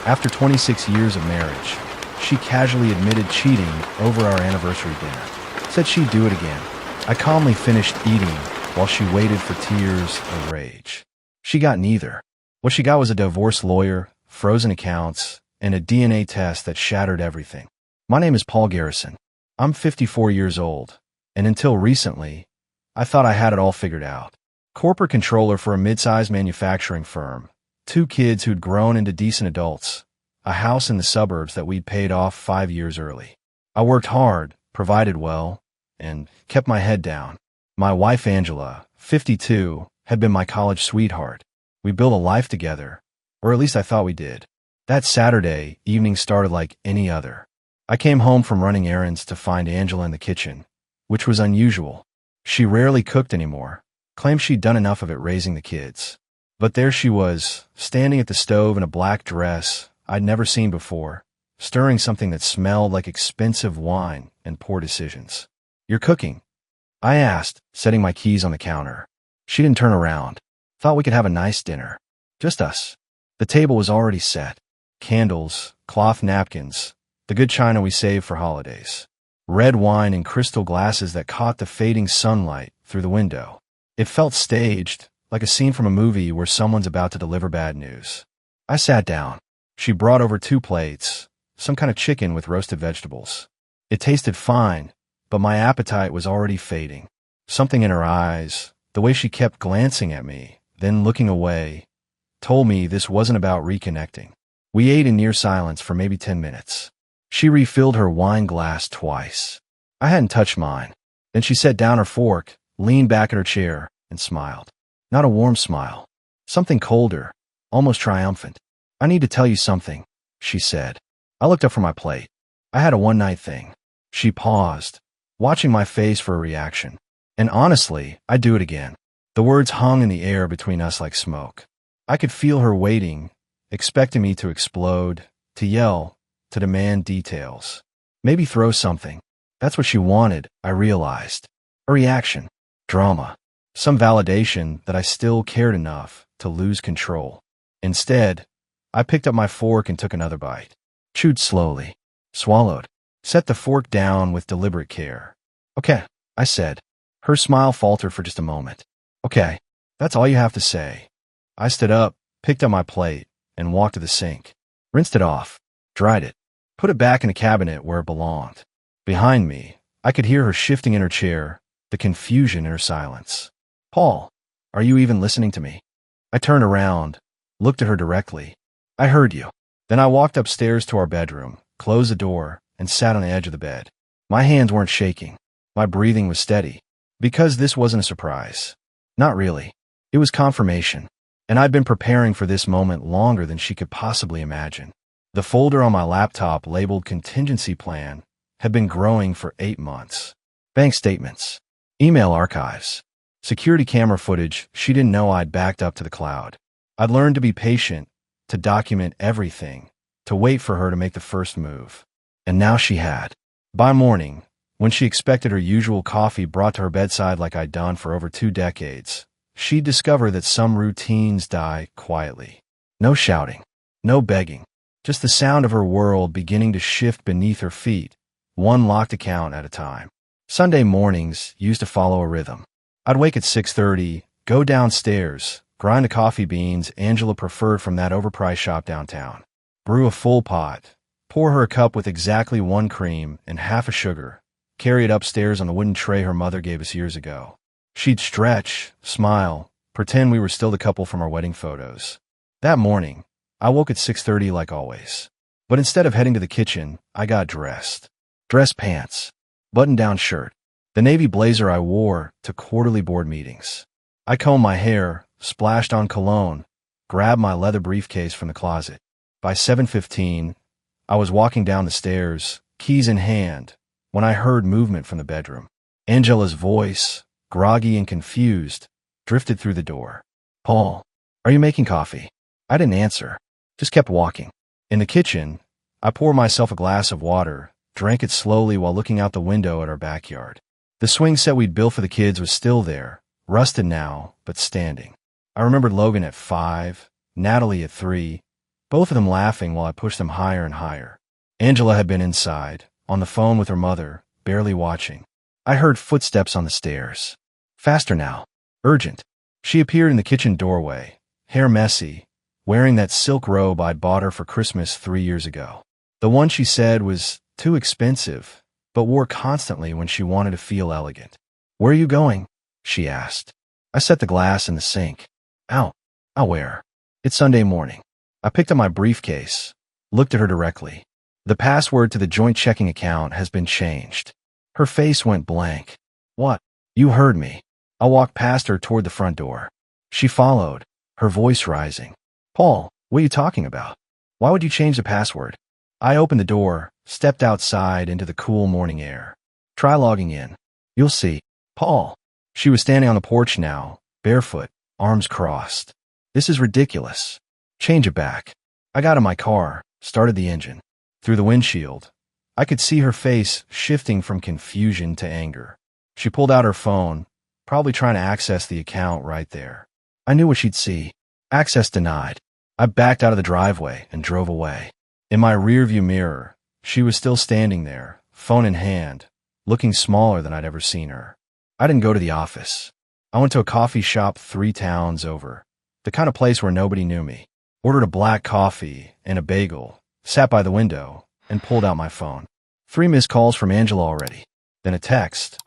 After 26 years of marriage, she casually admitted cheating over our anniversary dinner. Said she'd do it again. I calmly finished eating while she waited for tears or rage. She got neither. What she got was a divorce lawyer, frozen accounts, and a DNA test that shattered everything. My name is Paul Garrison. I'm 54 years old, and until recently, I thought I had it all figured out. Corporate controller for a mid-sized manufacturing firm, 2 kids who'd grown into decent adults, a house in the suburbs that we'd paid off 5 years early. I worked hard, provided well, and kept my head down. My wife Angela, 52, had been my college sweetheart. We built a life together, or at least I thought we did. That Saturday evening started like any other. I came home from running errands to find Angela in the kitchen, which was unusual. She rarely cooked anymore, claimed she'd done enough of it raising the kids. But there she was, standing at the stove in a black dress I'd never seen before, stirring something that smelled like expensive wine and poor decisions. "You're cooking?" I asked, setting my keys on the counter. She didn't turn around. Thought we could have a nice dinner. Just us. The table was already set. Candles, cloth napkins, the good china we saved for holidays. Red wine in crystal glasses that caught the fading sunlight through the window. It felt staged, like a scene from a movie where someone's about to deliver bad news. I sat down. She brought over 2 plates, some kind of chicken with roasted vegetables. It tasted fine, but my appetite was already fading. Something in her eyes, the way she kept glancing at me, then looking away, told me this wasn't about reconnecting. We ate in near silence for maybe 10 minutes. She refilled her wine glass twice. I hadn't touched mine. Then she set down her fork, leaned back in her chair, and smiled. Not a warm smile. Something colder, almost triumphant. "I need to tell you something," she said. I looked up from my plate. I had a one-night thing. She paused, watching my face for a reaction. And honestly, I'd do it again. The words hung in the air between us like smoke. I could feel her waiting, expecting me to explode, to yell, to demand details. Maybe throw something. That's what she wanted, I realized. A reaction. Drama. Some validation that I still cared enough to lose control. Instead, I picked up my fork and took another bite. Chewed slowly. Swallowed. Set the fork down with deliberate care. "Okay," I said. Her smile faltered for just a moment. "Okay, that's all you have to say." I stood up, picked up my plate, and walked to the sink. Rinsed it off. Dried it. Put it back in the cabinet where it belonged. Behind me, I could hear her shifting in her chair, the confusion in her silence. "Paul, are you even listening to me?" I turned around, looked at her directly. "I heard you." Then I walked upstairs to our bedroom, closed the door, and sat on the edge of the bed. My hands weren't shaking. My breathing was steady. Because this wasn't a surprise. Not really. It was confirmation. And I'd been preparing for this moment longer than she could possibly imagine. The folder on my laptop labeled Contingency Plan had been growing for 8 months. Bank statements. Email archives. Security camera footage she didn't know I'd backed up to the cloud. I'd learned to be patient, to document everything, to wait for her to make the first move. And now she had. By morning, when she expected her usual coffee brought to her bedside like I'd done for over 2 decades, she'd discover that some routines die quietly. No shouting, no begging, just the sound of her world beginning to shift beneath her feet, one locked account at a time. Sunday mornings used to follow a rhythm. I'd wake at 6:30, go downstairs, grind the coffee beans Angela preferred from that overpriced shop downtown, brew a full pot, pour her a cup with exactly 1 cream and half a sugar, carry it upstairs on the wooden tray her mother gave us years ago. She'd stretch, smile, pretend we were still the couple from our wedding photos. That morning, I woke at 6:30 like always. But instead of heading to the kitchen, I got dressed. Dress pants, button-down shirt, the navy blazer I wore to quarterly board meetings. I combed my hair, splashed on cologne, grabbed my leather briefcase from the closet. By 7:15, I was walking down the stairs, keys in hand, when I heard movement from the bedroom. Angela's voice, groggy and confused, drifted through the door. "Paul, are you making coffee?" I didn't answer, just kept walking. In the kitchen, I poured myself a glass of water, drank it slowly while looking out the window at our backyard. The swing set we'd built for the kids was still there, rusted now, but standing. I remembered Logan at 5, Natalie at 3, both of them laughing while I pushed them higher and higher. Angela had been inside, on the phone with her mother, barely watching. I heard footsteps on the stairs. Faster now. Urgent. She appeared in the kitchen doorway, hair messy, wearing that silk robe I'd bought her for Christmas 3 years ago. The one she said was too expensive, but wore constantly when she wanted to feel elegant. "Where are you going?" she asked. I set the glass in the sink. Out. Out where? It's Sunday morning. I picked up my briefcase, looked at her directly. The password to the joint checking account has been changed. Her face went blank. What? You heard me. I walked past her toward the front door. She followed, her voice rising. Paul, what are you talking about? Why would you change the password? I opened the door, stepped outside into the cool morning air. Try logging in. You'll see. Paul. She was standing on the porch now, barefoot, arms crossed. This is ridiculous. Change it back. I got in my car, started the engine. Through the windshield, I could see her face shifting from confusion to anger. She pulled out her phone, probably trying to access the account right there. I knew what she'd see. Access denied. I backed out of the driveway and drove away. In my rearview mirror, she was still standing there, phone in hand, looking smaller than I'd ever seen her. I didn't go to the office. I went to a coffee shop 3 towns over, the kind of place where nobody knew me. Ordered a black coffee and a bagel, sat by the window, and pulled out my phone. 3 missed calls from Angela already. Then a text.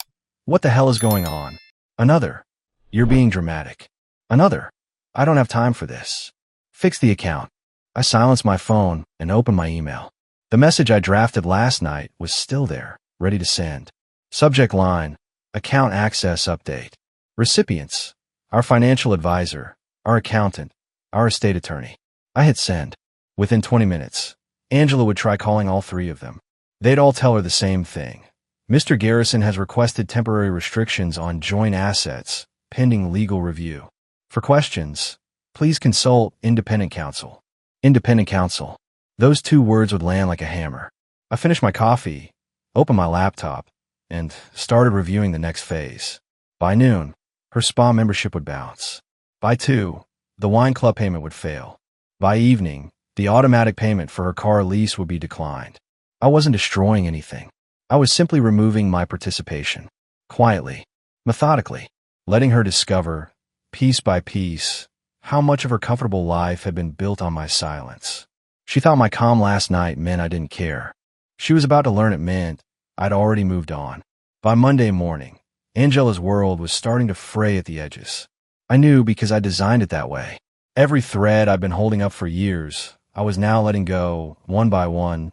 What the hell is going on? Another. You're being dramatic. Another. I don't have time for this. Fix the account. I silenced my phone and opened my email. The message I drafted last night was still there, ready to send. Subject line, account access update. Recipients, our financial advisor, our accountant, our estate attorney. I hit send. Within 20 minutes, Angela would try calling all 3 of them. They'd all tell her the same thing. Mr. Garrison has requested temporary restrictions on joint assets, pending legal review. For questions, please consult independent counsel. Independent counsel. Those 2 words would land like a hammer. I finished my coffee, opened my laptop, and started reviewing the next phase. By noon, her spa membership would bounce. By 2, the wine club payment would fail. By evening, the automatic payment for her car lease would be declined. I wasn't destroying anything. I was simply removing my participation. Quietly, methodically, letting her discover, piece by piece, how much of her comfortable life had been built on my silence. She thought my calm last night meant I didn't care. She was about to learn it meant I'd already moved on. By Monday morning, Angela's world was starting to fray at the edges. I knew because I designed it that way. Every thread I'd been holding up for years, I was now letting go, one by one,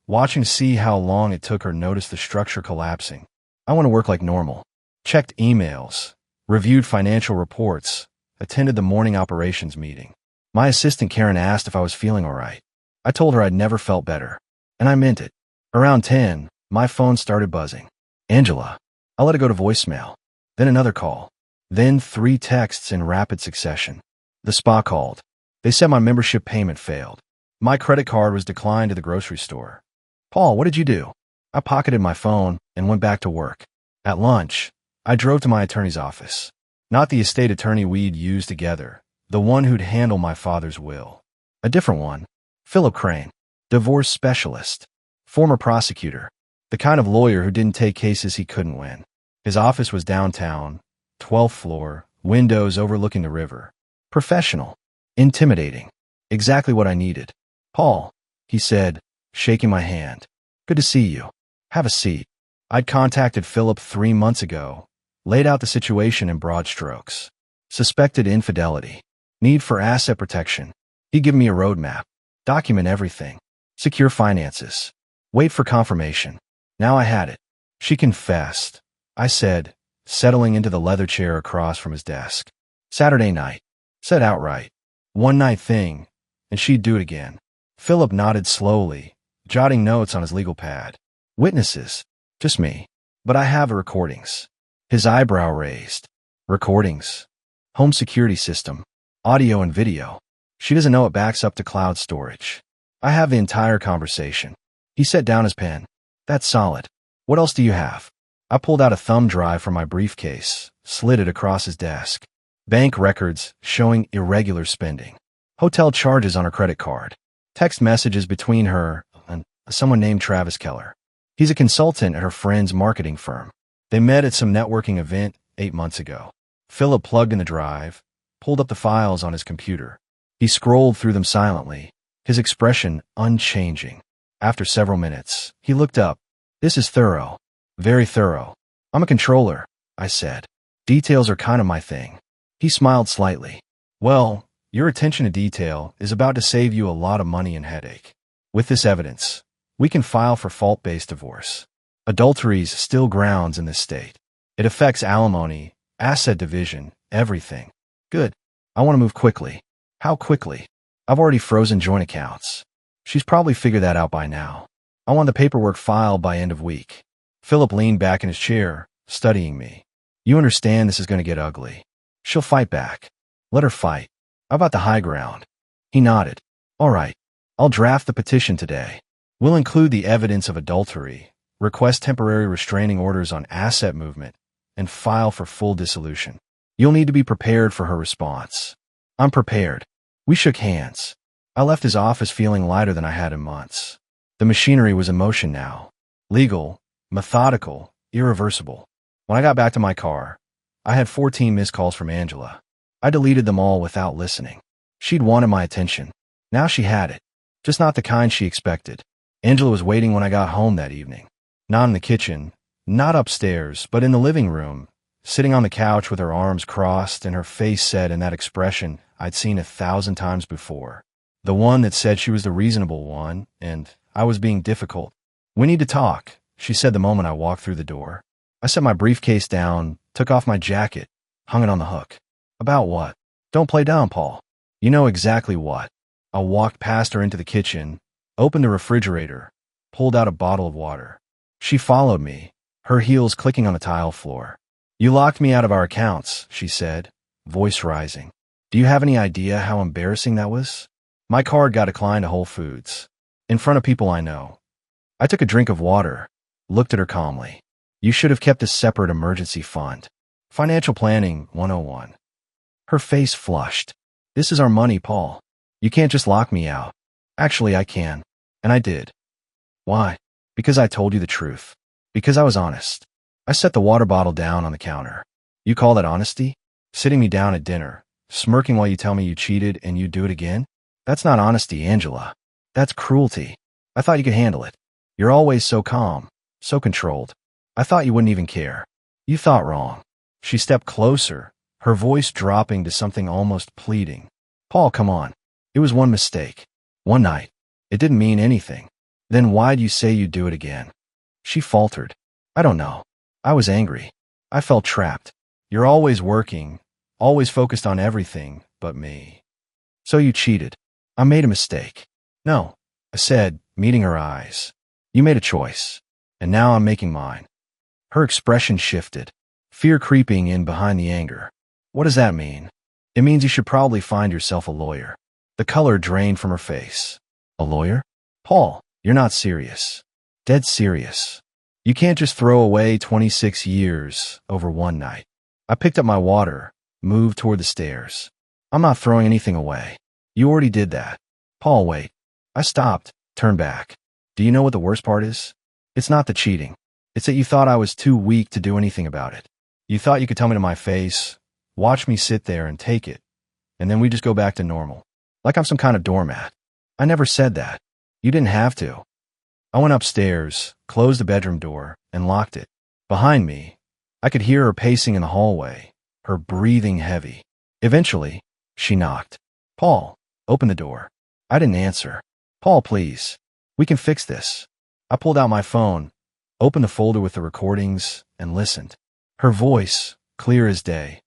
watching to see how long it took her to notice the structure collapsing. I want to work like normal. Checked emails, reviewed financial reports, attended the morning operations meeting. My assistant Karen asked if I was feeling all right. I told her I'd never felt better, and I meant it. Around 10, my phone started buzzing. Angela. I let it go to voicemail. Then another call. Then 3 texts in rapid succession. The spa called. They said my membership payment failed. My credit card was declined to the grocery store. Paul, what did you do? I pocketed my phone and went back to work. At lunch, I drove to my attorney's office. Not the estate attorney we'd used together, the one who'd handle my father's will. A different one. Philip Crane, divorce specialist, former prosecutor, the kind of lawyer who didn't take cases he couldn't win. His office was downtown, 12th floor, windows overlooking the river. Professional, intimidating, exactly what I needed. Paul, he said, shaking my hand. Good to see you. Have a seat. I'd contacted Philip 3 months ago, laid out the situation in broad strokes. Suspected infidelity, need for asset protection. He'd give me a roadmap, document everything, secure finances, wait for confirmation. Now I had it. She confessed, I said, settling into the leather chair across from his desk. Saturday night. Said outright. One night thing, and she'd do it again. Philip nodded slowly, jotting notes on his legal pad. Witnesses. Just me. But I have the recordings. His eyebrow raised. Recordings. Home security system. Audio and video. She doesn't know it backs up to cloud storage. I have the entire conversation. He set down his pen. That's solid. What else do you have? I pulled out a thumb drive from my briefcase, slid it across his desk. Bank records showing irregular spending. Hotel charges on her credit card. Text messages between her and someone named Travis Keller. He's a consultant at her friend's marketing firm. They met at some networking event 8 months ago. Philip plugged in the drive, pulled up the files on his computer. He scrolled through them silently, his expression unchanging. After several minutes, he looked up. "This is thorough. Very thorough. I'm a controller," I said. "Details are kind of my thing." He smiled slightly. "Well, your attention to detail is about to save you a lot of money and headache. With this evidence, we can file for fault-based divorce. Adultery's still grounds in this state. It affects alimony, asset division, everything." "Good. I want to move quickly." "How quickly?" "I've already frozen joint accounts." "She's probably figured that out by now." "I want the paperwork filed by end of week." Philip leaned back in his chair, studying me. "You understand this is going to get ugly. She'll fight back. Let her fight. How about the high ground?" He nodded. "All right. I'll draft the petition today. We'll include the evidence of adultery, request temporary restraining orders on asset movement, and file for full dissolution. You'll need to be prepared for her response." "I'm prepared." We shook hands. I left his office feeling lighter than I had in months. The machinery was in motion now. Legal, methodical, irreversible. When I got back to my car, I had 14 missed calls from Angela. I deleted them all without listening. She'd wanted my attention. Now she had it. Just not the kind she expected. Angela was waiting when I got home that evening. Not in the kitchen, not upstairs, but in the living room, sitting on the couch with her arms crossed and her face set in that expression I'd seen 1,000 times before. The one that said she was the reasonable one, and I was being difficult. "We need to talk," she said the moment I walked through the door. I set my briefcase down, took off my jacket, hung it on the hook. "About what?" "Don't play dumb, Paul. You know exactly what." I walked past her into the kitchen, opened the refrigerator, pulled out a bottle of water. She followed me, her heels clicking on the tile floor. "You locked me out of our accounts," she said, voice rising. "Do you have any idea how embarrassing that was? My card got declined to Whole Foods. In front of people I know." I took a drink of water, looked at her calmly. "You should have kept a separate emergency fund. Financial planning 101. Her face flushed. "This is our money, Paul. You can't just lock me out." "Actually, I can." And I did. "Why?" "Because I told you the truth. Because I was honest." I set the water bottle down on the counter. "You call that honesty? Sitting me down at dinner, smirking while you tell me you cheated and you'd do it again? That's not honesty, Angela. That's cruelty. I thought you could handle it. You're always so calm, so controlled. I thought you wouldn't even care. You thought wrong." She stepped closer, her voice dropping to something almost pleading. "Paul, come on. It was one mistake. One night. It didn't mean anything. Then why'd you say you'd do it again?" She faltered. "I don't know. I was angry. I felt trapped. You're always working, always focused on everything but me. So you cheated. I made a mistake." "No," I said, meeting her eyes. "You made a choice, and now I'm making mine." Her expression shifted, fear creeping in behind the anger. "What does that mean?" "It means you should probably find yourself a lawyer." The color drained from her face. "A lawyer?" "Paul, you're not serious." "Dead serious. You can't just throw away 26 years over one night." I picked up my water, moved toward the stairs. "I'm not throwing anything away. You already did that." "Paul, wait." I stopped, turned back. "Do you know what the worst part is? It's not the cheating. It's that you thought I was too weak to do anything about it. You thought you could tell me to my face, watch me sit there and take it, and then we just go back to normal. Like I'm some kind of doormat. I never said that. You didn't have to." I went upstairs, closed the bedroom door, and locked it. Behind me, I could hear her pacing in the hallway, her breathing heavy. Eventually, she knocked. "Paul, open the door." I didn't answer. "Paul, please. We can fix this." I pulled out my phone, opened the folder with the recordings, and listened. Her voice, clear as day.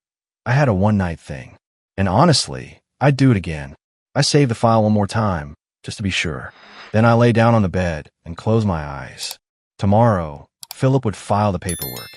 I had a one-night thing. And honestly, I'd do it again. I saved the file one more time, just to be sure. Then I lay down on the bed and closed my eyes. Tomorrow, Philip would file the paperwork.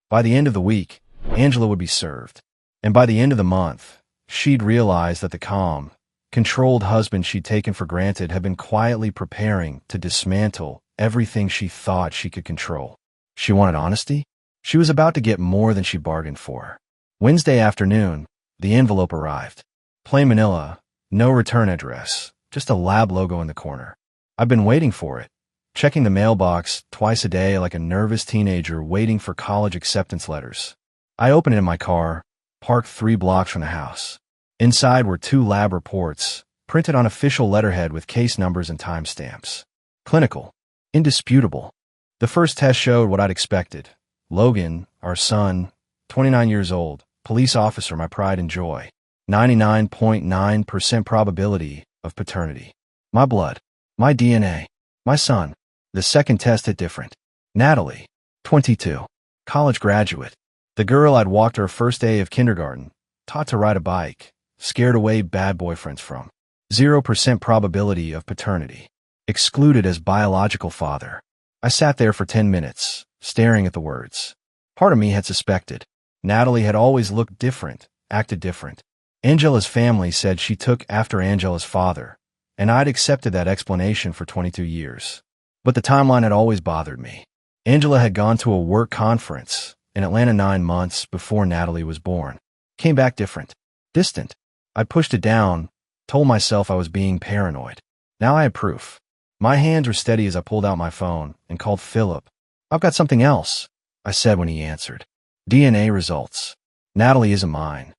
By the end of the week, Angela would be served. And by the end of the month, she'd realize that the calm, controlled husband she'd taken for granted had been quietly preparing to dismantle everything she thought she could control. She wanted honesty? She was about to get more than she bargained for. Wednesday afternoon, the envelope arrived. Plain manila, no return address, just a lab logo in the corner. I've been waiting for it, checking the mailbox twice a day like a nervous teenager waiting for college acceptance letters. I opened it in my car, parked 3 blocks from the house. Inside were 2 lab reports, printed on official letterhead with case numbers and timestamps. Clinical. Indisputable. The first test showed what I'd expected. Logan, our son, 29 years old, police officer, my pride and joy. 99.9% probability of paternity. My blood. My DNA. My son. The second test hit different. Natalie, 22. College graduate. The girl I'd walked her first day of kindergarten, taught to ride a bike, scared away bad boyfriends from. 0% probability of paternity. Excluded as biological father. I sat there for 10 minutes, staring at the words. Part of me had suspected. Natalie had always looked different, acted different. Angela's family said she took after Angela's father, and I'd accepted that explanation for 22 years. But the timeline had always bothered me. Angela had gone to a work conference in Atlanta 9 months before Natalie was born. Came back different, distant. I pushed it down, told myself I was being paranoid. Now I had proof. My hands were steady as I pulled out my phone and called Philip. I've got something else, I said when he answered. DNA results. Natalie isn't mine.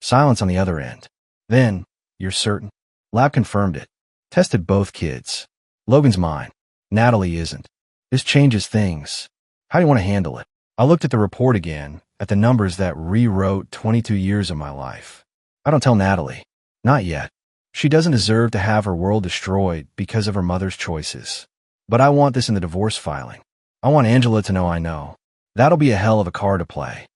Silence on the other end. Then, you're certain? Lab confirmed it. Tested both kids. Logan's mine. Natalie isn't. This changes things. How do you want to handle it? I looked at the report again, at the numbers that rewrote 22 years of my life. I don't tell Natalie. Not yet. She doesn't deserve to have her world destroyed because of her mother's choices. But I want this in the divorce filing. I want Angela to know I know. That'll be a hell of a card to play.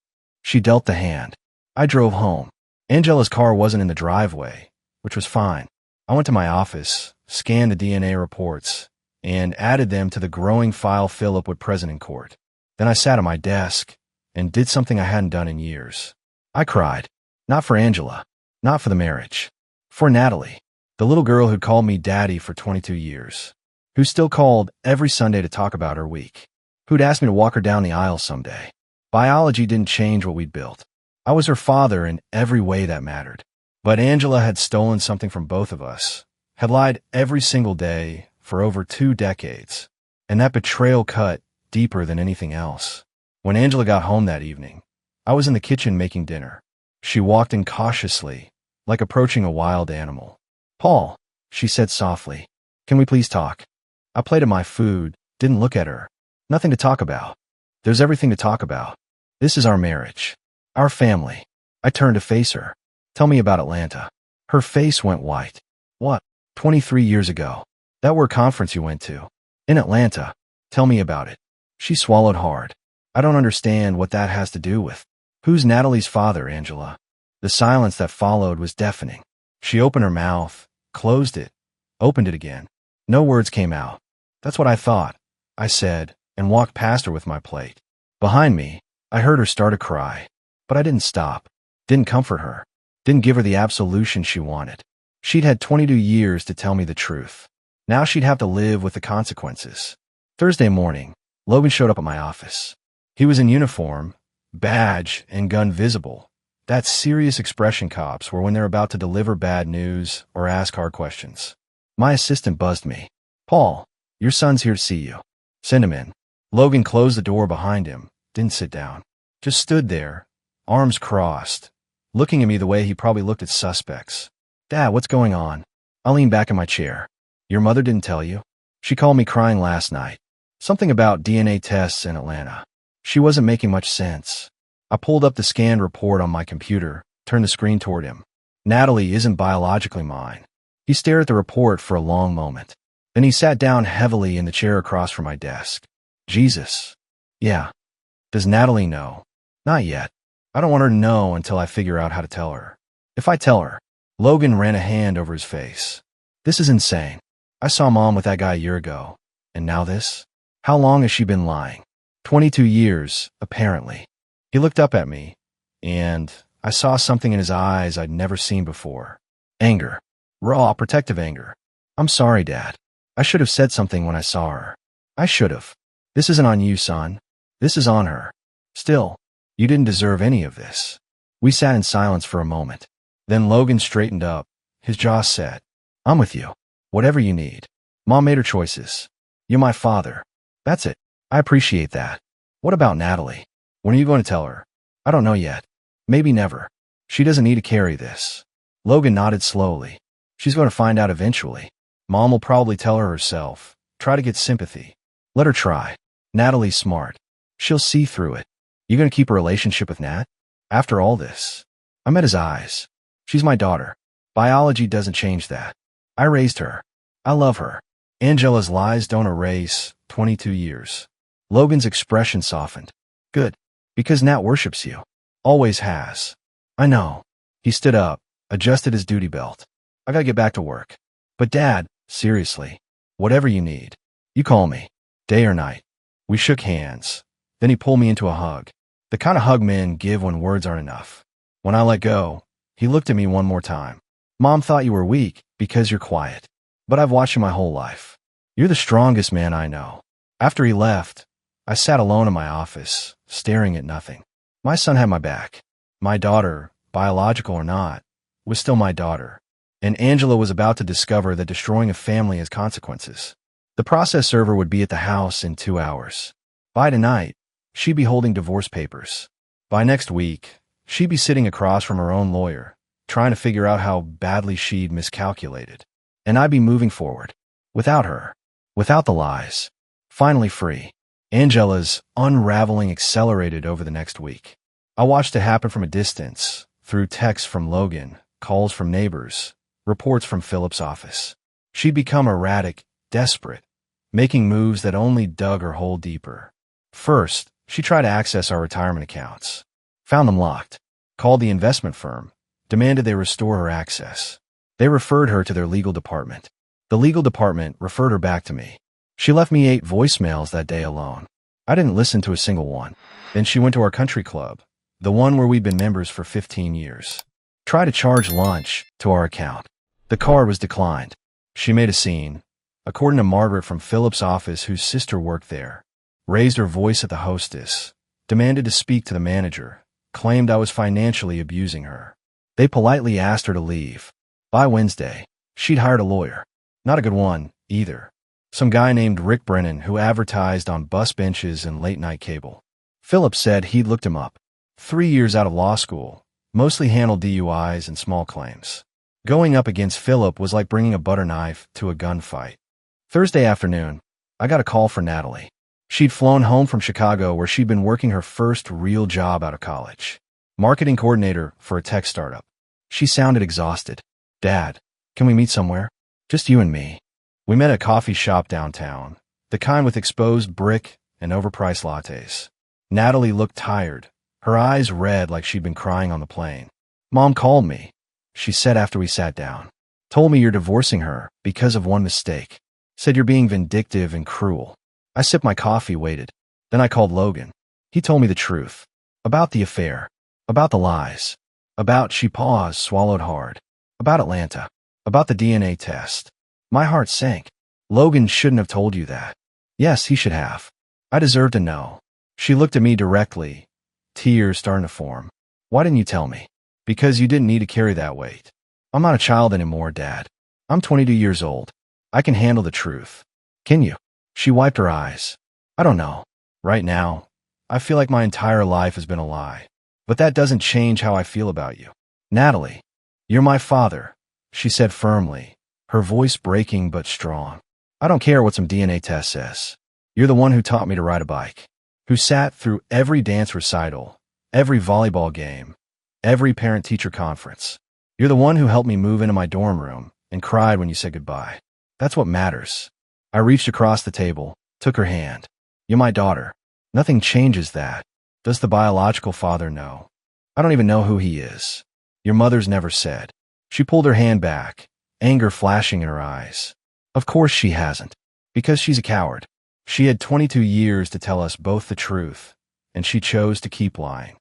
She dealt the hand. I drove home. Angela's car wasn't in the driveway, which was fine. I went to my office, scanned the DNA reports, and added them to the growing file Philip would present in court. Then I sat at my desk and did something I hadn't done in years. I cried. Not for Angela. Not for the marriage. For Natalie, the little girl who'd called me daddy for 22 years, who still called every Sunday to talk about her week, who'd asked me to walk her down the aisle someday. Biology didn't change what we'd built. I was her father in every way that mattered. But Angela had stolen something from both of us, had lied every single day for over 2 decades, and that betrayal cut deeper than anything else. When Angela got home that evening, I was in the kitchen making dinner. She walked in cautiously, like approaching a wild animal. Paul, she said softly, can we please talk? I plated my food, didn't look at her. Nothing to talk about. There's everything to talk about. This is our marriage. Our family. I turned to face her. Tell me about Atlanta. Her face went white. What? 23 years ago. That work conference you went to. In Atlanta. Tell me about it. She swallowed hard. I don't understand what that has to do with. Who's Natalie's father, Angela? The silence that followed was deafening. She opened her mouth, closed it, opened it again. No words came out. That's what I thought, I said, and walked past her with my plate. Behind me, I heard her start to cry. But I didn't stop, didn't comfort her, didn't give her the absolution she wanted. She'd had 22 years to tell me the truth. Now she'd have to live with the consequences. Thursday morning, Logan showed up at my office. He was in uniform, badge, and gun visible. That serious expression cops were when they're about to deliver bad news or ask hard questions. My assistant buzzed me. Paul, your son's here to see you. Send him in. Logan closed the door behind him, didn't sit down. Just stood there, arms crossed, looking at me the way he probably looked at suspects. Dad, what's going on? I leaned back in my chair. Your mother didn't tell you? She called me crying last night. Something about DNA tests in Atlanta. She wasn't making much sense. I pulled up the scanned report on my computer, turned the screen toward him. Natalie isn't biologically mine. He stared at the report for a long moment. Then he sat down heavily in the chair across from my desk. Jesus. Yeah. Does Natalie know? Not yet. I don't want her to know until I figure out how to tell her. If I tell her. Logan ran a hand over his face. This is insane. I saw Mom with that guy a year ago. And now this? How long has she been lying? 22 years, apparently. He looked up at me, and I saw something in his eyes I'd never seen before. Anger. Raw, protective anger. I'm sorry, Dad. I should have said something when I saw her. I should have. This isn't on you, son. This is on her. Still, you didn't deserve any of this. We sat in silence for a moment. Then Logan straightened up, his jaw set. I'm with you. Whatever you need. Mom made her choices. You're my father. That's it. I appreciate that. What about Natalie? When are you going to tell her? I don't know yet. Maybe never. She doesn't need to carry this. Logan nodded slowly. She's going to find out eventually. Mom will probably tell her herself. Try to get sympathy. Let her try. Natalie's smart. She'll see through it. You going to keep a relationship with Nat? After all this? I met his eyes. She's my daughter. Biology doesn't change that. I raised her. I love her. Angela's lies don't erase 22 years. Logan's expression softened. Good. Because Nat worships you. Always has. I know. He stood up, adjusted his duty belt. I gotta get back to work. But Dad, seriously, whatever you need, you call me, day or night. We shook hands. Then he pulled me into a hug. The kind of hug men give when words aren't enough. When I let go, he looked at me one more time. Mom thought you were weak because you're quiet. But I've watched you my whole life. You're the strongest man I know. After he left, I sat alone in my office, staring at nothing. My son had my back. My daughter, biological or not, was still my daughter. And Angela was about to discover that destroying a family has consequences. The process server would be at the house in 2 hours. By tonight, she'd be holding divorce papers. By next week, she'd be sitting across from her own lawyer, trying to figure out how badly she'd miscalculated. And I'd be moving forward. Without her. Without the lies. Finally free. Angela's unraveling accelerated over the next week. I watched it happen from a distance, through texts from Logan, calls from neighbors, reports from Philip's office. She'd become erratic, desperate, making moves that only dug her hole deeper. First, she tried to access our retirement accounts. Found them locked. Called the investment firm. Demanded they restore her access. They referred her to their legal department. The legal department referred her back to me. She left me 8 voicemails that day alone. I didn't listen to a single one. Then she went to our country club, the one where we'd been members for 15 years. Tried to charge lunch to our account. The card was declined. She made a scene. According to Margaret from Philip's office, whose sister worked there, raised her voice at the hostess, demanded to speak to the manager, claimed I was financially abusing her. They politely asked her to leave. By Wednesday, she'd hired a lawyer. Not a good one, either. Some guy named Rick Brennan who advertised on bus benches and late-night cable. Philip said he'd looked him up. 3 years out of law school, mostly handled DUIs and small claims. Going up against Philip was like bringing a butter knife to a gunfight. Thursday afternoon, I got a call for Natalie. She'd flown home from Chicago where she'd been working her first real job out of college. Marketing coordinator for a tech startup. She sounded exhausted. Dad, can we meet somewhere? Just you and me. We met at a coffee shop downtown, the kind with exposed brick and overpriced lattes. Natalie looked tired, her eyes red like she'd been crying on the plane. Mom called me, she said after we sat down. Told me you're divorcing her because of one mistake. Said you're being vindictive and cruel. I sipped my coffee, waited. Then I called Logan. He told me the truth. About the affair. About the lies. About, she paused, swallowed hard. About Atlanta. About the DNA test. My heart sank. Logan shouldn't have told you that. Yes, he should have. I deserve to know. She looked at me directly, tears starting to form. Why didn't you tell me? Because you didn't need to carry that weight. I'm not a child anymore, Dad. I'm 22 years old. I can handle the truth. Can you? She wiped her eyes. I don't know. Right now, I feel like my entire life has been a lie. But that doesn't change how I feel about you. Natalie, you're my father, she said firmly, her voice breaking but strong. I don't care what some DNA test says. You're the one who taught me to ride a bike, who sat through every dance recital, every volleyball game, every parent-teacher conference. You're the one who helped me move into my dorm room and cried when you said goodbye. That's what matters. I reached across the table, took her hand. You're my daughter. Nothing changes that. Does the biological father know? I don't even know who he is. Your mother's never said. She pulled her hand back, anger flashing in her eyes. Of course she hasn't. Because she's a coward. She had 22 years to tell us both the truth, and she chose to keep lying.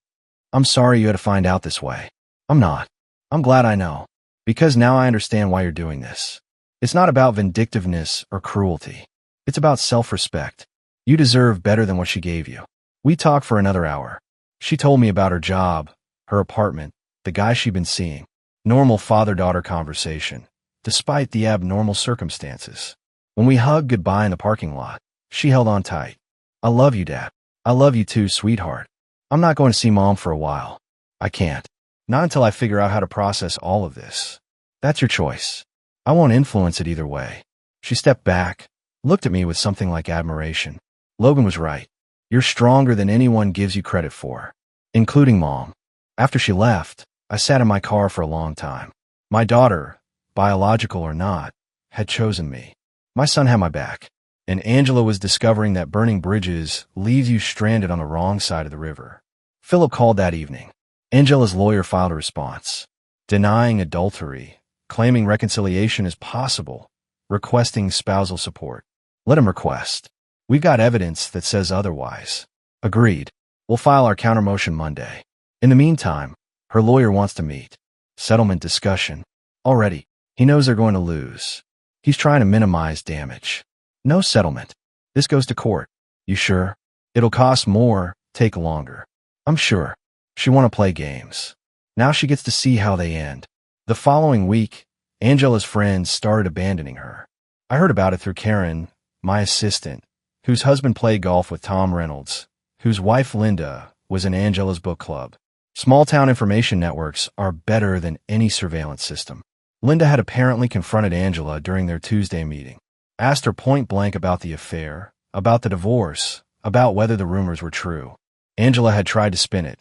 I'm sorry you had to find out this way. I'm not. I'm glad I know. Because now I understand why you're doing this. It's not about vindictiveness or cruelty. It's about self-respect. You deserve better than what she gave you. We talked for another hour. She told me about her job, her apartment, the guy she'd been seeing. Normal father-daughter conversation. despite the abnormal circumstances. When we hugged goodbye in the parking lot, she held on tight. I love you, Dad. I love you too, sweetheart. I'm not going to see Mom for a while. I can't. Not until I figure out how to process all of this. That's your choice. I won't influence it either way. She stepped back, looked at me with something like admiration. Logan was right. You're stronger than anyone gives you credit for, including Mom. After she left, I sat in my car for a long time. My daughter, biological or not, had chosen me. My son had my back, and Angela was discovering that burning bridges leaves you stranded on the wrong side of the river. Philip called that evening. Angela's lawyer filed a response, denying adultery, claiming reconciliation is possible, requesting spousal support. Let him request. We've got evidence that says otherwise. Agreed. We'll file our countermotion Monday. In the meantime, her lawyer wants to meet. Settlement discussion. Already, he knows they're going to lose. He's trying to minimize damage. No settlement. This goes to court. You sure? It'll cost more, take longer. I'm sure. She want to play games. Now she gets to see how they end. The following week, Angela's friends started abandoning her. I heard about it through Karen, my assistant, whose husband played golf with Tom Reynolds, whose wife Linda was in Angela's book club. Small-town information networks are better than any surveillance system. Linda had apparently confronted Angela during their Tuesday meeting, asked her point-blank about the affair, about the divorce, about whether the rumors were true. Angela had tried to spin it,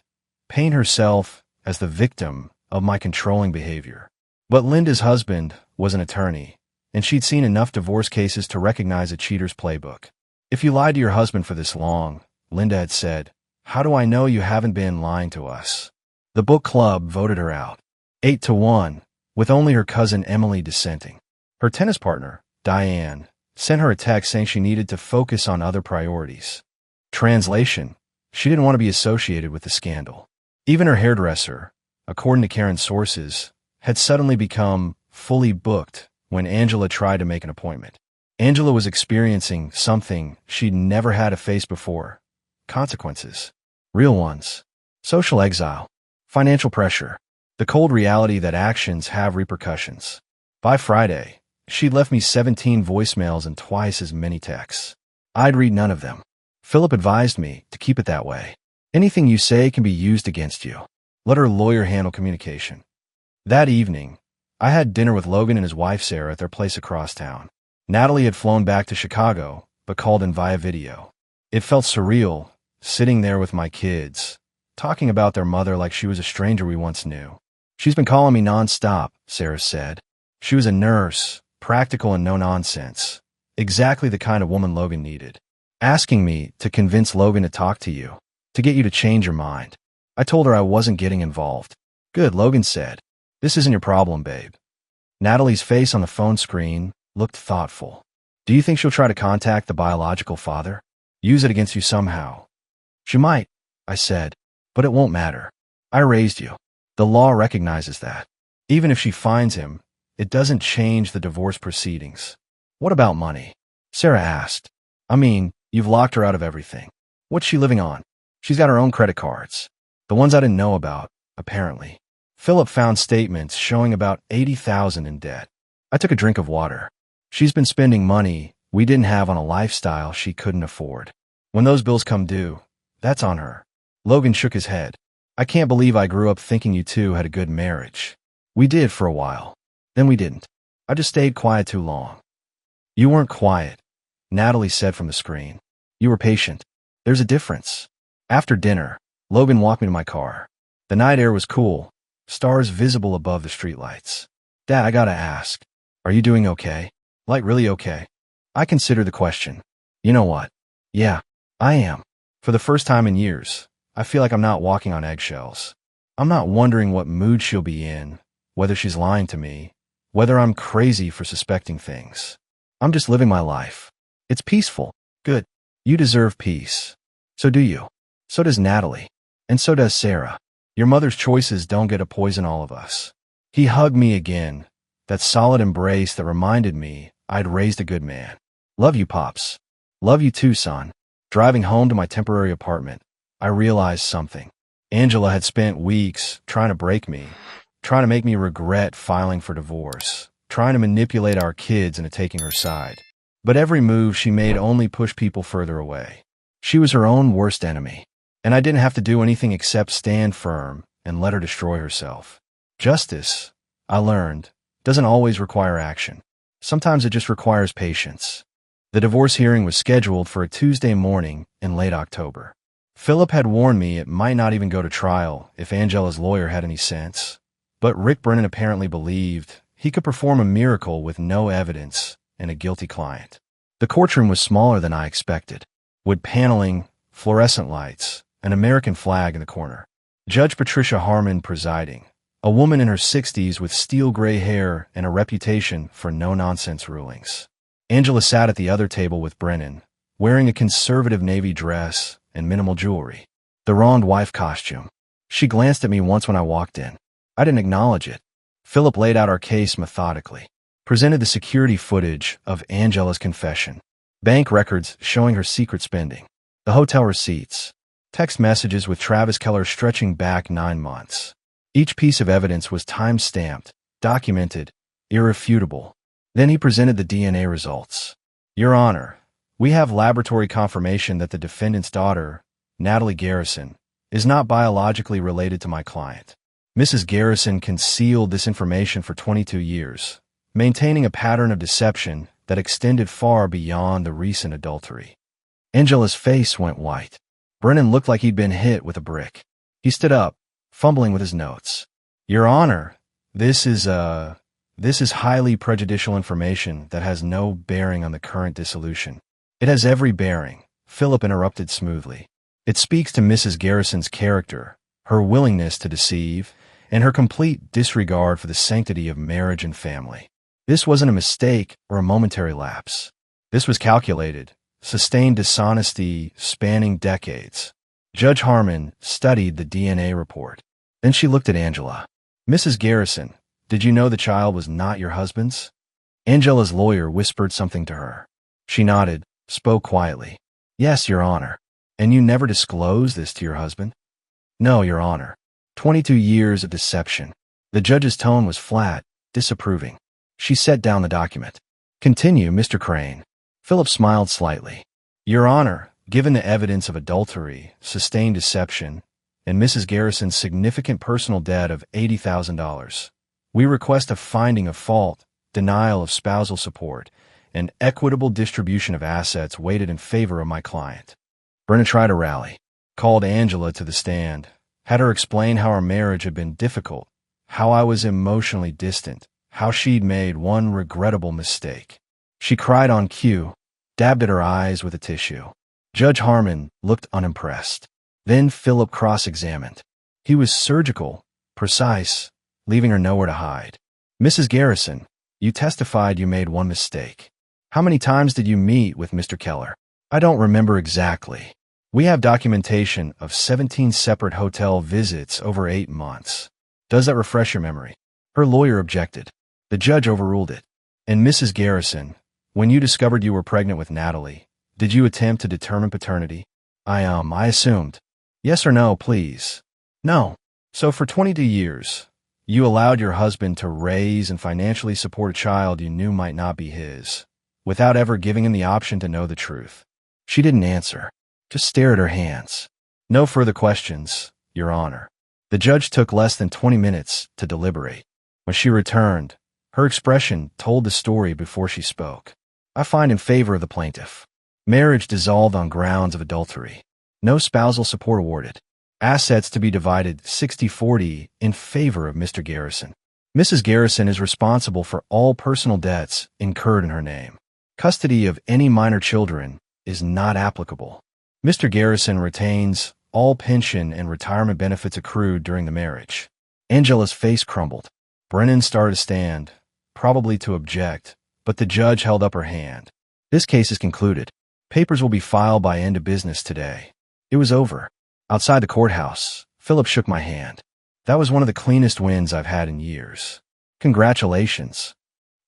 paint herself as the victim of my controlling behavior. But Linda's husband was an attorney, and she'd seen enough divorce cases to recognize a cheater's playbook. If you lied to your husband for this long, Linda had said, how do I know you haven't been lying to us? The book club voted her out, 8-1, with only her cousin Emily dissenting. Her tennis partner, Diane, sent her a text saying she needed to focus on other priorities. Translation: she didn't want to be associated with the scandal. Even her hairdresser, according to Karen's sources, had suddenly become fully booked when Angela tried to make an appointment. Angela was experiencing something she'd never had to face before. Consequences. Real ones. Social exile. Financial pressure. The cold reality that actions have repercussions. By Friday, she'd left me 17 voicemails and twice as many texts. I'd read none of them. Philip advised me to keep it that way. Anything you say can be used against you. Let her lawyer handle communication. That evening, I had dinner with Logan and his wife Sarah at their place across town. Natalie had flown back to Chicago, but called in via video. It felt surreal, sitting there with my kids, talking about their mother like she was a stranger we once knew. She's been calling me nonstop, Sarah said. She was a nurse, practical and no nonsense. Exactly the kind of woman Logan needed. Asking me to convince Logan to talk to you, to get you to change your mind. I told her I wasn't getting involved. Good, Logan said. This isn't your problem, babe. Natalie's face on the phone screen looked thoughtful. Do you think she'll try to contact the biological father? Use it against you somehow? She might, I said, but it won't matter. I raised you. The law recognizes that. Even if she finds him, it doesn't change the divorce proceedings. What about money? Sarah asked. I mean, you've locked her out of everything. What's she living on? She's got her own credit cards. The ones I didn't know about, apparently. Philip found statements showing about $80,000 in debt. I took a drink of water. She's been spending money we didn't have on a lifestyle she couldn't afford. When those bills come due, that's on her. Logan shook his head. I can't believe I grew up thinking you two had a good marriage. We did for a while. Then we didn't. I just stayed quiet too long. You weren't quiet, Natalie said from the screen. You were patient. There's a difference. After dinner, Logan walked me to my car. The night air was cool, stars visible above the streetlights. Dad, I gotta ask, are you doing okay? Like really okay? I considered the question. You know what? Yeah, I am. For the first time in years, I feel like I'm not walking on eggshells. I'm not wondering what mood she'll be in, whether she's lying to me, whether I'm crazy for suspecting things. I'm just living my life. It's peaceful. Good. You deserve peace. So do you. So does Natalie. And so does Sarah. Your mother's choices don't get to poison all of us. He hugged me again, that solid embrace that reminded me I'd raised a good man. Love you, Pops. Love you too, son. Driving home to my temporary apartment, I realized something. Angela had spent weeks trying to break me, trying to make me regret filing for divorce. trying to manipulate our kids into taking her side. But every move she made only pushed people further away. She was her own worst enemy, and I didn't have to do anything except stand firm and let her destroy herself. Justice, I learned, doesn't always require action. Sometimes it just requires patience. The divorce hearing was scheduled for a Tuesday morning in late October. Philip had warned me it might not even go to trial if Angela's lawyer had any sense. But Rick Brennan apparently believed he could perform a miracle with no evidence and a guilty client. The courtroom was smaller than I expected. Wood paneling, fluorescent lights, an American flag in the corner. Judge Patricia Harmon presiding, a woman in her 60s with steel-gray hair and a reputation for no-nonsense rulings. Angela sat at the other table with Brennan, wearing a conservative navy dress and minimal jewelry. The wronged wife costume. She glanced at me once when I walked in. I didn't acknowledge it. Philip laid out our case methodically, presented the security footage of Angela's confession, bank records showing her secret spending, the hotel receipts, text messages with Travis Keller stretching back 9 months. Each piece of evidence was time-stamped, documented, irrefutable. Then he presented the DNA results. Your Honor, we have laboratory confirmation that the defendant's daughter, Natalie Garrison, is not biologically related to my client. Mrs. Garrison concealed this information for 22 years, maintaining a pattern of deception that extended far beyond the recent adultery. Angela's face went white. Brennan looked like he'd been hit with a brick. He stood up, fumbling with his notes. Your Honor, this is highly prejudicial information that has no bearing on the current dissolution. It has every bearing, Philip interrupted smoothly. It speaks to Mrs. Garrison's character, her willingness to deceive, and her complete disregard for the sanctity of marriage and family. This wasn't a mistake or a momentary lapse. This was calculated, sustained dishonesty spanning decades. Judge Harmon studied the DNA report. Then she looked at Angela. Mrs. Garrison, did you know the child was not your husband's? Angela's lawyer whispered something to her. She nodded, spoke quietly. Yes, Your Honor. And you never disclosed this to your husband? No, Your Honor. 22 years of deception. The judge's tone was flat, disapproving. She set down the document. Continue, Mr. Crane. Philip smiled slightly. Your Honor, given the evidence of adultery, sustained deception, and Mrs. Garrison's significant personal debt of $80,000, we request a finding of fault, denial of spousal support, and equitable distribution of assets weighted in favor of my client. Brennan tried to rally, called Angela to the stand, had her explain how our marriage had been difficult, how I was emotionally distant, how she'd made one regrettable mistake. She cried on cue, dabbed at her eyes with a tissue. Judge Harmon looked unimpressed. Then Philip cross-examined. He was surgical, precise, leaving her nowhere to hide. Mrs. Garrison, you testified you made one mistake. How many times did you meet with Mr. Keller? I don't remember exactly. We have documentation of 17 separate hotel visits over 8 months. Does that refresh your memory? Her lawyer objected. The judge overruled it. And Mrs. Garrison, when you discovered you were pregnant with Natalie, did you attempt to determine paternity? I assumed. Yes or no, please? No. So for 22 years, you allowed your husband to raise and financially support a child you knew might not be his, without ever giving him the option to know the truth. She didn't answer. Just stare at her hands. No further questions, Your Honor. The judge took less than 20 minutes to deliberate. When she returned, her expression told the story before she spoke. I find in favor of the plaintiff. Marriage dissolved on grounds of adultery. No spousal support awarded. Assets to be divided 60-40 in favor of Mr. Garrison. Mrs. Garrison is responsible for all personal debts incurred in her name. Custody of any minor children is not applicable. Mr. Garrison retains all pension and retirement benefits accrued during the marriage. Angela's face crumbled. Brennan started to stand, probably to object, but the judge held up her hand. This case is concluded. Papers will be filed by end of business today. It was over. Outside the courthouse, Philip shook my hand. That was one of the cleanest wins I've had in years. Congratulations.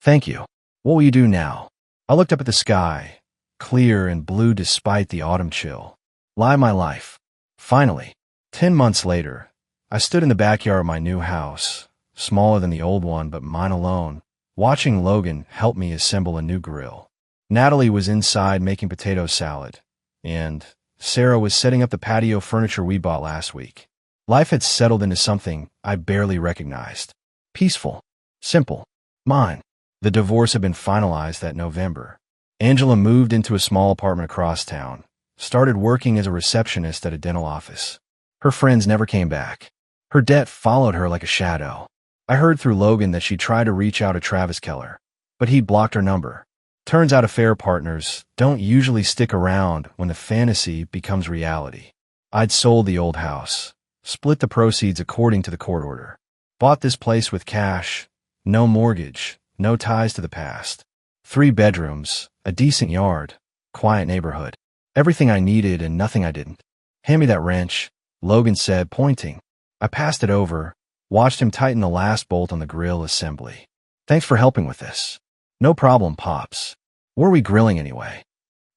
Thank you. What will you do now? I looked up at the sky, clear and blue despite the autumn chill. Lie my life. Finally, 10 months later, I stood in the backyard of my new house, smaller than the old one but mine alone, watching Logan help me assemble a new grill. Natalie was inside making potato salad, and Sarah was setting up the patio furniture we bought last week. Life had settled into something I barely recognized. Peaceful. Simple. Mine. The divorce had been finalized that November. Angela moved into a small apartment across town, started working as a receptionist at a dental office. Her friends never came back. Her debt followed her like a shadow. I heard through Logan that she tried to reach out to Travis Keller, but he'd blocked her number. Turns out affair partners don't usually stick around when the fantasy becomes reality. I'd sold the old house, split the proceeds according to the court order, bought this place with cash, no mortgage, no ties to the past. 3 bedrooms, a decent yard, quiet neighborhood. Everything I needed and nothing I didn't. Hand me that wrench, Logan said, pointing. I passed it over, watched him tighten the last bolt on the grill assembly. Thanks for helping with this. No problem, Pops. What are we grilling anyway?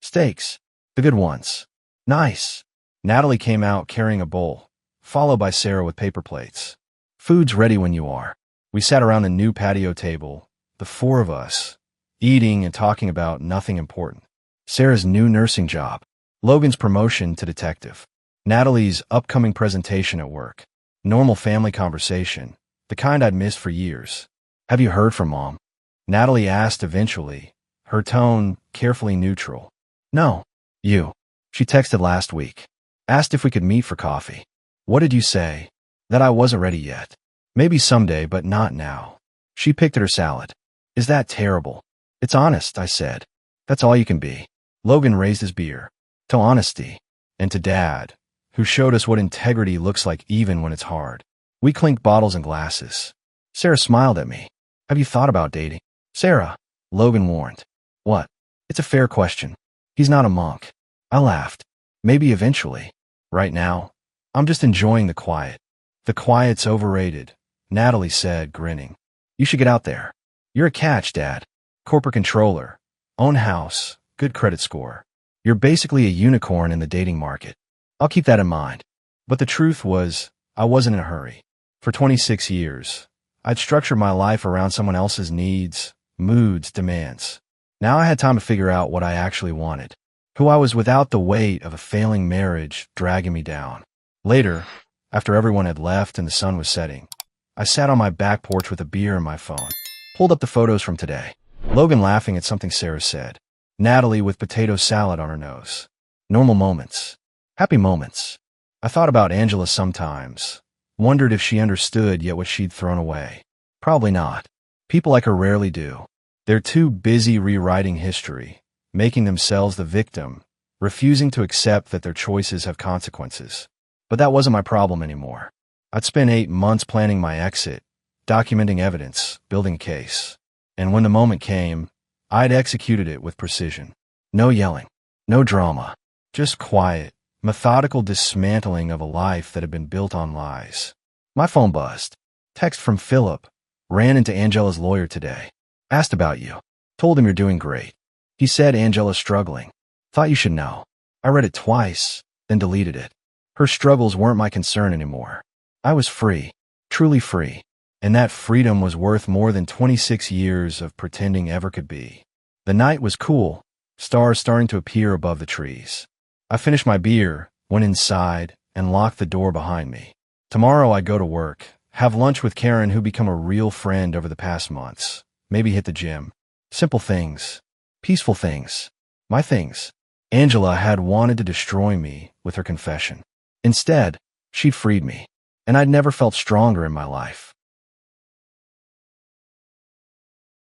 Steaks. The good ones. Nice. Natalie came out carrying a bowl, followed by Sarah with paper plates. Food's ready when you are. We sat around the new patio table, the 4 of us, eating and talking about nothing important. Sarah's new nursing job, Logan's promotion to detective, Natalie's upcoming presentation at work, normal family conversation, the kind I'd missed for years. Have you heard from Mom? Natalie asked eventually, her tone carefully neutral. No. You. She texted last week. Asked if we could meet for coffee. What did you say? That I wasn't ready yet. Maybe someday, but not now. She picked at her salad. Is that terrible? It's honest, I said. That's all you can be. Logan raised his beer. To honesty. And to Dad, who showed us what integrity looks like even when it's hard. We clinked bottles and glasses. Sarah smiled at me. Have you thought about dating? Sarah, Logan warned. What? It's a fair question. He's not a monk. I laughed. Maybe eventually. Right now, I'm just enjoying the quiet. The quiet's overrated, Natalie said, grinning. You should get out there. You're a catch, Dad. Corporate controller. Own house. Good credit score. You're basically a unicorn in the dating market. I'll keep that in mind. But the truth was, I wasn't in a hurry. For 26 years, I'd structured my life around someone else's needs, moods, demands. Now I had time to figure out what I actually wanted. Who I was without the weight of a failing marriage dragging me down. Later, after everyone had left and the sun was setting, I sat on my back porch with a beer and my phone. Pulled up the photos from today. Logan laughing at something Sarah said. Natalie with potato salad on her nose. Normal moments. Happy moments. I thought about Angela sometimes. Wondered if she understood yet what she'd thrown away. Probably not. People like her rarely do. They're too busy rewriting history, making themselves the victim, refusing to accept that their choices have consequences. But that wasn't my problem anymore. I'd spent 8 months planning my exit, documenting evidence, building a case. And when the moment came, I'd executed it with precision. No yelling, no drama, just quiet, methodical dismantling of a life that had been built on lies. My phone buzzed. Text from Philip. Ran into Angela's lawyer today. Asked about you. Told him you're doing great. He said Angela's struggling. Thought you should know. I read it twice, then deleted it. Her struggles weren't my concern anymore. I was free, truly free, and that freedom was worth more than 26 years of pretending ever could be. The night was cool, stars starting to appear above the trees. I finished my beer, went inside, and locked the door behind me. Tomorrow I go to work, have lunch with Karen, who become a real friend over the past months. Maybe hit the gym. Simple things. Peaceful things. My things. Angela had wanted to destroy me with her confession. Instead, she'd freed me, and I'd never felt stronger in my life.